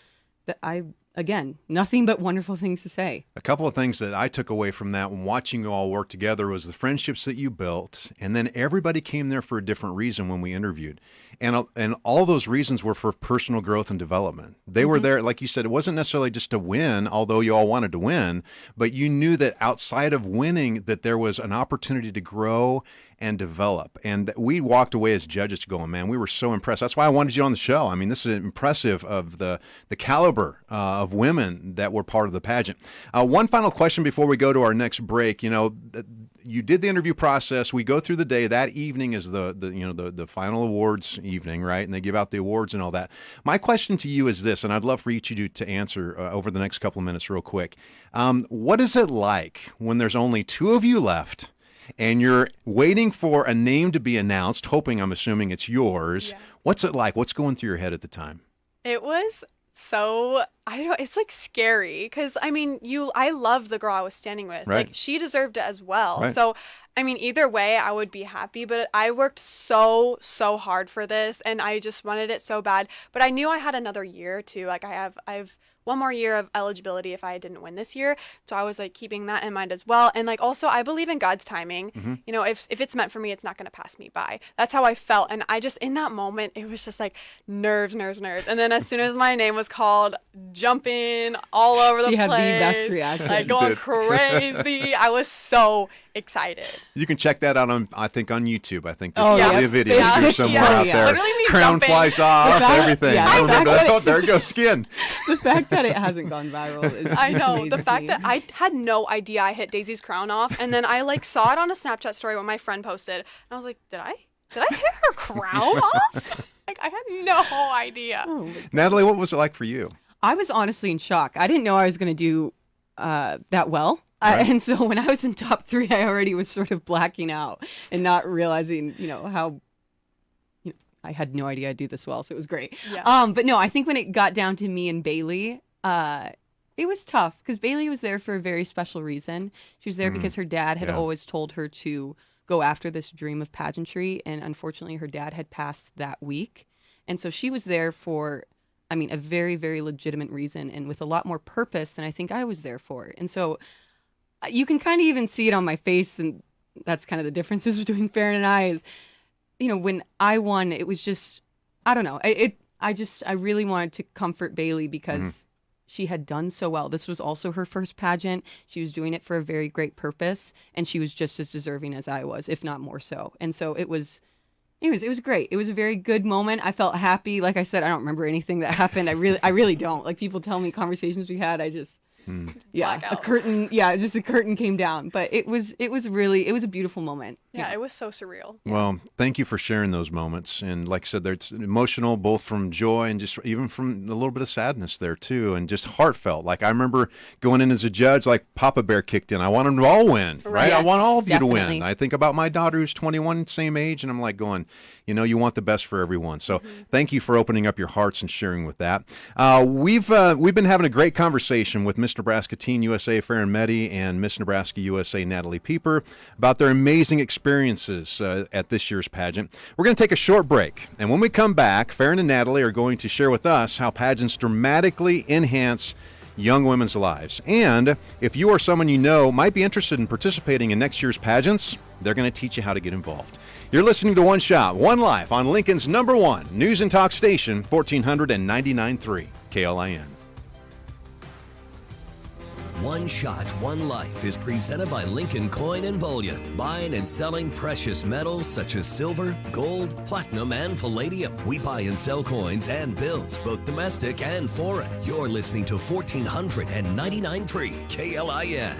again, nothing but wonderful things to say. A couple of things that I took away from that when watching you all work together was the friendships that you built, and then everybody came there for a different reason when we interviewed. And all those reasons were for personal growth and development. They were there, like you said, it wasn't necessarily just to win, although you all wanted to win, but you knew that outside of winning that there was an opportunity to grow and develop. And we walked away as judges going, man, we were so impressed. That's why I wanted you on the show. I mean, this is impressive of the caliber of women that were part of the pageant. One final question before we go to our next break. You know, you did the interview process. We go through the day. That evening is the final awards evening, right? And they give out the awards and all that. My question to you is this, and I'd love for each of you to answer over the next couple of minutes real quick. What is it like when there's only two of you left and you're waiting for a name to be announced, hoping, I'm assuming it's yours? Yeah. What's it like? What's going through your head at the time? It was so, I don't know, it's like scary because I mean, I love the girl I was standing with. Right. Like she deserved it as well. Right. So, I mean, either way, I would be happy, but I worked so hard for this and I just wanted it so bad. But I knew I had another year too. Like I've one more year of eligibility if I didn't win this year. So I was like keeping that in mind as well. And like also I believe in God's timing. Mm-hmm. You know, if it's meant for me, it's not going to pass me by. That's how I felt. And I just, in that moment, it was just like nerves. And then as soon as my name was called, jumping all over the She place. had the best reaction. Like She going did. crazy. I was so excited. You can check that out on, I think, on YouTube. I think Oh, there's yeah. a video Yeah. too somewhere Yeah. out Yeah. there. Literally me Crown jumping. flies off, fact- everything. yeah, I the remember fact that. that Oh, there goes skin. The fact that it hasn't gone viral is I just know. amazing The to fact me. that I had no idea I hit Daisy's crown off. And then I like saw it on a Snapchat story when my friend posted. And I was like, did I hit her crown off? Like I had no idea. Oh, Natalie, what was it like for you? I was honestly in shock. I didn't know I was going to do that well. Right. And so when I was in top 3, I already was sort of blacking out and not realizing, how I had no idea I'd do this well. So it was great. Yeah. But no, I think when it got down to me and Bailey, it was tough because Bailey was there for a very special reason. She was there because her dad had Yeah. always told her to go after this dream of pageantry. And unfortunately, her dad had passed that week. And so she was there for, a very, very legitimate reason and with a lot more purpose than I think I was there for. And so you can kind of even see it on my face. And that's kind of the differences between Farron and I is, when I won, it was just, I don't know. I really wanted to comfort Bailey because she had done so well. This was also her first pageant. She was doing it for a very great purpose, and she was just as deserving as I was, if not more so. And so it was great. It was a very good moment. I felt happy. Like I said, I don't remember anything that happened. I really don't. Like people tell me conversations we had, Blackout. a curtain came down. But it was a beautiful moment. Yeah, it was so surreal. Well, thank you for sharing those moments. And like I said, it's emotional, both from joy and just even from a little bit of sadness there too, and just heartfelt. Like I remember going in as a judge, like Papa Bear kicked in. I want them to all win, right? I Yes, want all of you to definitely. win. I think about my daughter who's 21, same age, and I'm like going, you want the best for everyone. So thank you for opening up your hearts and sharing with that. We've been having a great conversation with Miss Nebraska Teen USA Farron Meddy and Miss Nebraska USA Natalie Pieper about their amazing experiences at this year's pageant. We're going to take a short break, and when we come back, Farron and Natalie are going to share with us how pageants dramatically enhance young women's lives. And if you or someone you know might be interested in participating in next year's pageants, they're going to teach you how to get involved. You're listening to One Shot, One Life on Lincoln's #1 news and talk station, 1499.3 KLIN. One Shot, One Life is presented by Lincoln Coin and Bullion, buying and selling precious metals such as silver, gold, platinum, and palladium. We buy and sell coins and bills, both domestic and foreign. You're listening to 1499.3 KLIN.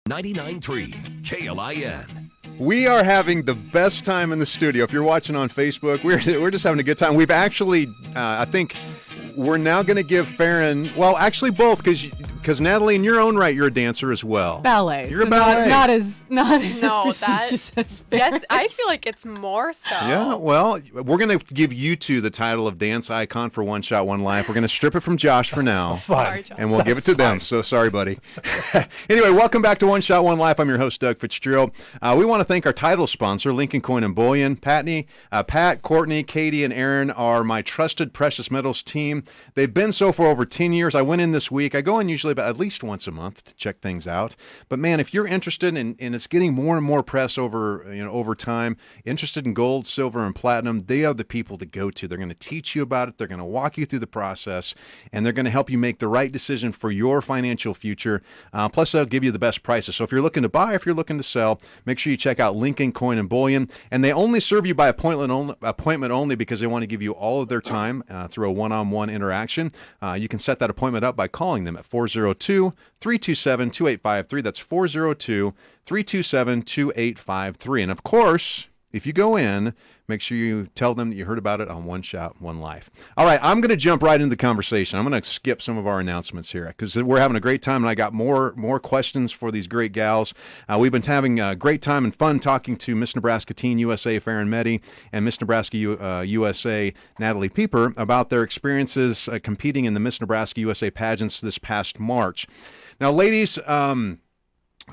99.3 KLIN. We are having the best time in the studio. If you're watching on Facebook, we're just having a good time. We've actually, I think, we're now going to give Farron, well, actually both, because Natalie, in your own right, you're a dancer as well. Ballet. You're a so ballet. Not as No, prestigious as Yes, I feel like it's more so. Yeah, well, we're going to give you two the title of dance icon for One Shot, One Life. We're going to strip it from Josh for now. That's fine. Sorry, John. And we'll give it to them. So sorry, buddy. Anyway, welcome back to One Shot, One Life. I'm your host, Doug Fitzgerald. We want to thank our title sponsor, Lincoln Coin and Bullion. Pat, Courtney, Katie, and Aaron are my trusted precious metals team. They've been so for over 10 years. I went in this week. I go in usually about at least once a month to check things out. But man, if you're interested in, and it's getting more and more press over time, interested in gold, silver, and platinum, they are the people to go to. They're going to teach you about it. They're going to walk you through the process, and they're going to help you make the right decision for your financial future. Plus, they'll give you the best prices. So if you're looking to buy, if you're looking to sell, make sure you check out Lincoln Coin and Bullion. And they only serve you by appointment only because they want to give you all of their time through a one-on-one interaction. You can set that appointment up by calling them at 402-327-2853. That's 402-327-2853. And of course, if you go in, make sure you tell them that you heard about it on One Shot, One Life. All right, I'm going to jump right into the conversation. I'm going to skip some of our announcements here because we're having a great time, and I got more questions for these great gals. We've been having a great time and fun talking to Miss Nebraska Teen USA Farron Meddy and Miss Nebraska USA Natalie Pieper about their experiences competing in the Miss Nebraska USA pageants this past March. Now, ladies,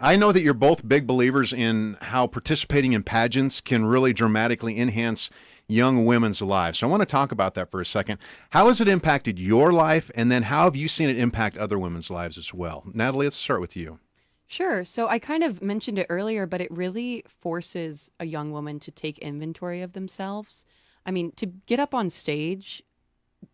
I know that you're both big believers in how participating in pageants can really dramatically enhance young women's lives. So I want to talk about that for a second. How has it impacted your life, and then how have you seen it impact other women's lives as well? Natalie, let's start with you. Sure. So I kind of mentioned it earlier, but it really forces a young woman to take inventory of themselves. I mean, to get up on stage,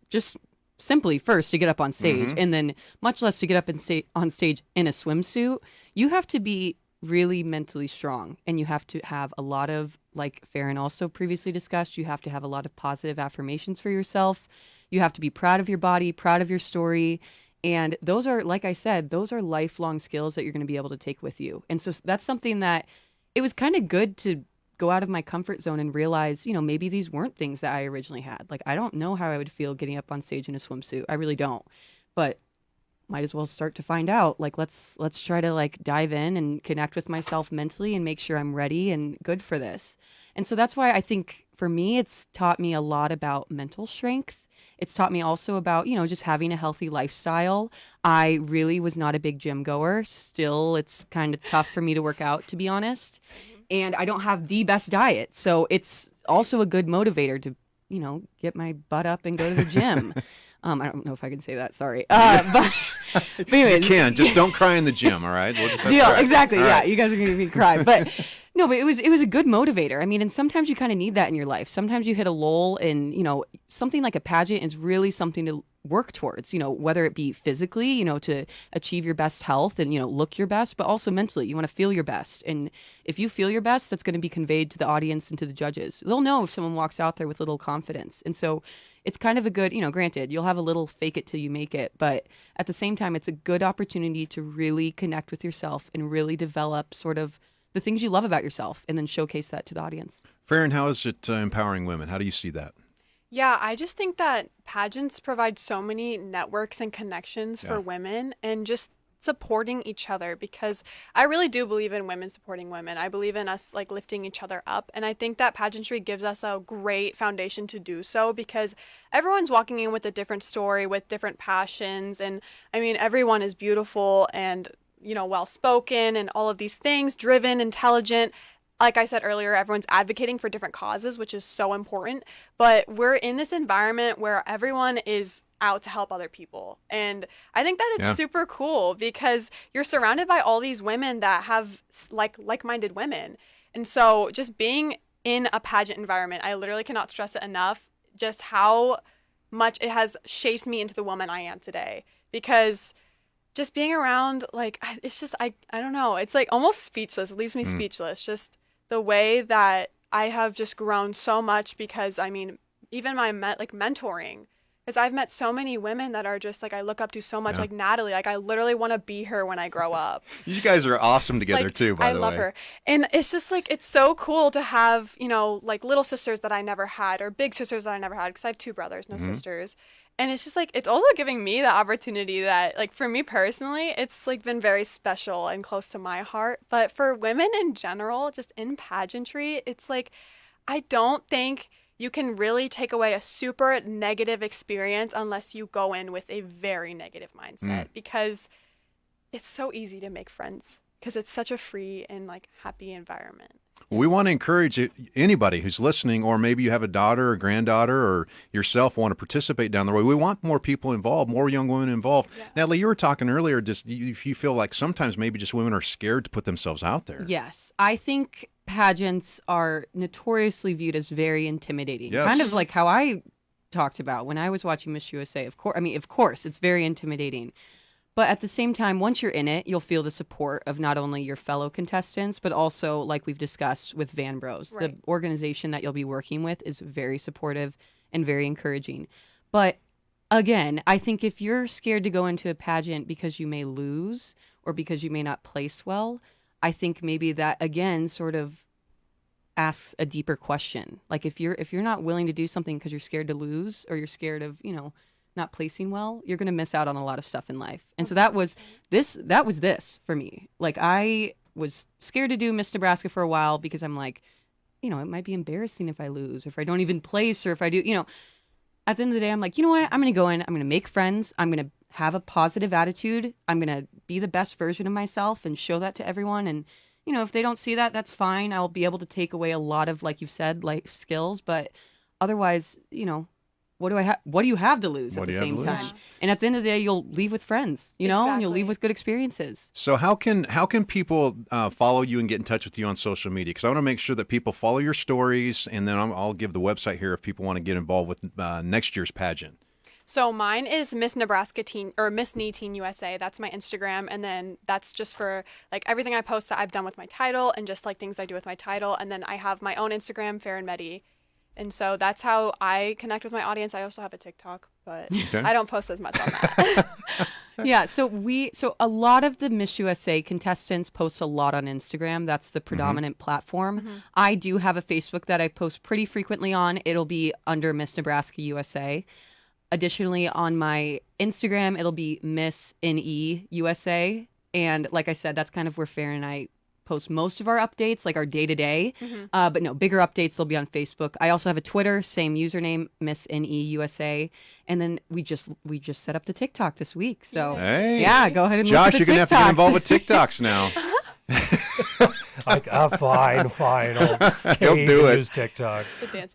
just simply first to get up on stage, and then much less to get up on stage in a swimsuit, you have to be really mentally strong, and you have to have a lot of, like Farron also previously discussed, you have to have a lot of positive affirmations for yourself. You have to be proud of your body, proud of your story. And those are, like I said, those are lifelong skills that you're going to be able to take with you. And so that's something that it was kind of good to go out of my comfort zone and realize, maybe these weren't things that I originally had. Like, I don't know how I would feel getting up on stage in a swimsuit. I really don't. But might as well start to find out. Like, let's try to dive in and connect with myself mentally and make sure I'm ready and good for this. And so that's why I think for me, it's taught me a lot about mental strength. It's taught me also about, just having a healthy lifestyle. I really was not a big gym goer. Still, it's kind of tough for me to work out, to be honest. And I don't have the best diet. So it's also a good motivator to, get my butt up and go to the gym. I don't know if I can say that. Sorry. But anyways. You can. Just don't cry in the gym, all right? Deal. Exactly. All yeah. right. You guys are going to make me cry. But no, but it was a good motivator. I mean, and sometimes you kind of need that in your life. Sometimes you hit a lull, and, something like a pageant is really something to work towards, whether it be physically, to achieve your best health and, look your best, but also mentally, you want to feel your best. And if you feel your best, that's going to be conveyed to the audience and to the judges. They'll know if someone walks out there with little confidence. And so it's kind of a good, granted, you'll have a little fake it till you make it, but at the same time, it's a good opportunity to really connect with yourself and really develop sort of the things you love about yourself and then showcase that to the audience. Farron, how is it empowering women? How do you see that? Yeah, I just think that pageants provide so many networks and connections for women, and just supporting each other, because I really do believe in women supporting women. I believe in us lifting each other up, and I think that pageantry gives us a great foundation to do so, because everyone's walking in with a different story, with different passions, and I mean, everyone is beautiful and well spoken and all of these things, driven, intelligent. Like I said earlier, everyone's advocating for different causes, which is so important. But we're in this environment where everyone is out to help other people. And I think that it's super cool, because you're surrounded by all these women that have like-minded women. And so just being in a pageant environment, I literally cannot stress it enough, just how much it has shaped me into the woman I am today. Because just being around, it's just, I don't know, it's almost speechless. It leaves me speechless. Just the way that I have just grown so much, because I mean, even my mentoring Because I've met so many women that are just like I look up to so much, Yeah. like Natalie. Like I literally want to be her when I grow up. You guys are awesome together Like, too, by the way. I love her. And it's just like, it's so cool to have, you know, like little sisters that I never had or big sisters that I never had because I have 2 brothers, no sisters. And it's just like, it's also giving me the opportunity that, like, for me personally, it's like been very special and close to my heart. But for women in general, just in pageantry, it's like, I don't think you can really take away a super negative experience unless you go in with a very negative mindset because it's so easy to make friends because it's such a free and like happy environment. We want to encourage anybody who's listening, or maybe you have a daughter or granddaughter or yourself want to participate down the road. We want more people involved, more young women involved. Yeah. Natalie, you were talking earlier, just if you feel like sometimes maybe just women are scared to put themselves out there. Yes. I think pageants are notoriously viewed as very intimidating. Yes. Kind of like how I talked about when I was watching Miss USA. Of course, it's very intimidating. But at the same time, once you're in it, you'll feel the support of not only your fellow contestants, but also, like we've discussed with Van Bros. Right. The organization that you'll be working with is very supportive and very encouraging. But again, I think if you're scared to go into a pageant because you may lose or because you may not place well, I think maybe that, again, sort of asks a deeper question. Like if you're not willing to do something because you're scared to lose or you're scared of, not placing well, you're going to miss out on a lot of stuff in life. And so that was this for me. Like I was scared to do Miss Nebraska for a while because I'm like, it might be embarrassing if I lose or if I don't even place or if I do, at the end of the day, I'm like, you know what? I'm going to go in, I'm going to make friends. I'm going to have a positive attitude. I'm going to be the best version of myself and show that to everyone. And, if they don't see that, that's fine. I'll be able to take away a lot of, like you've said, life skills. But otherwise, what do you have to lose at the same time? Yeah. And at the end of the day, you'll leave with friends, and you'll leave with good experiences. So how can people follow you and get in touch with you on social media? Because I want to make sure that people follow your stories, and then I'll give the website here if people want to get involved with next year's pageant. So mine is Miss Nebraska Teen or Miss NE Teen USA. That's my Instagram, and then that's just for like everything I post that I've done with my title and just like things I do with my title. And then I have my own Instagram, Fair and Medi. And so that's how I connect with my audience. I also have a TikTok, but I don't post as much on that. Yeah, so a lot of the Miss USA contestants post a lot on Instagram. That's the predominant platform. Mm-hmm. I do have a Facebook that I post pretty frequently on. It'll be under Miss Nebraska USA. Additionally, on my Instagram, it'll be Miss NE USA. And like I said, that's kind of where Fair and I post most of our updates, like our day-to-day. Mm-hmm. But no, bigger updates will be on Facebook. I also have a Twitter, same username, Miss NE USA. And then we just set up the TikTok this week. So hey. Yeah, go ahead and Josh, look at the you're going to have to get involved with TikToks now. Fine. He'll do it. Use TikTok.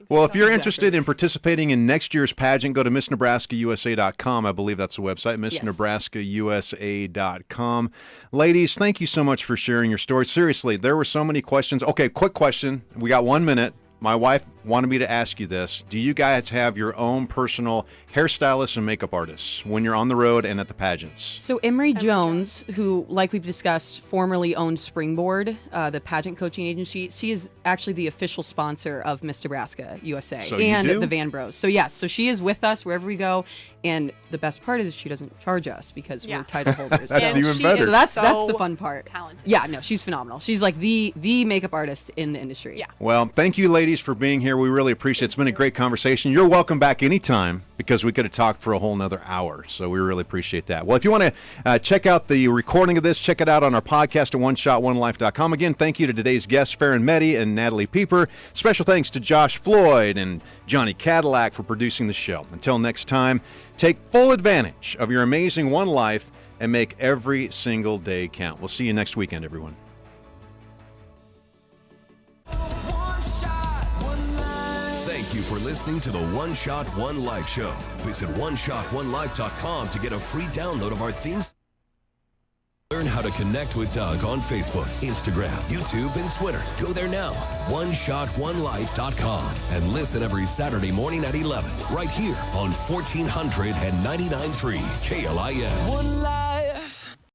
Well, if you're interested in participating in next year's pageant, go to MissNebraskaUSA.com. I believe that's the website, MissNebraskaUSA.com. Ladies, thank you so much for sharing your story. Seriously, there were so many questions. Okay, quick question. We got 1 minute. My wife wanted me to ask you this. Do you guys have your own personal hairstylists and makeup artists when you're on the road and at the pageants? So Emery Jones, who, like we've discussed, formerly owned Springboard, the pageant coaching agency, she is actually the official sponsor of Miss Nebraska USA and the Van Bros. So yes, so she is with us wherever we go. And the best part is she doesn't charge us because we're title holders. That's so even better. So that's the fun part. Talented. Yeah, no, she's phenomenal. She's like the makeup artist in the industry. Yeah. Well, thank you, ladies, for being here. We really appreciate it. It's been a great conversation. You're welcome back anytime because we could have talked for a whole nother hour. So we really appreciate that. Well, if you want to check out the recording of this, check it out on our podcast at OneShotOneLife.com. Again, thank you to today's guests, Farron Medi and Natalie Pieper. Special thanks to Josh Floyd and Johnny Cadillac for producing the show. Until next time, take full advantage of your amazing one life and make every single day count. We'll see you next weekend, everyone. Thank you for listening to the One Shot, One Life show. Visit OneShotOneLife.com to get a free download of our themes. Learn how to connect with Doug on Facebook, Instagram, YouTube, and Twitter. Go there now, OneShotOneLife.com, and listen every Saturday morning at 11, right here on 1499.3 KLIN. One life.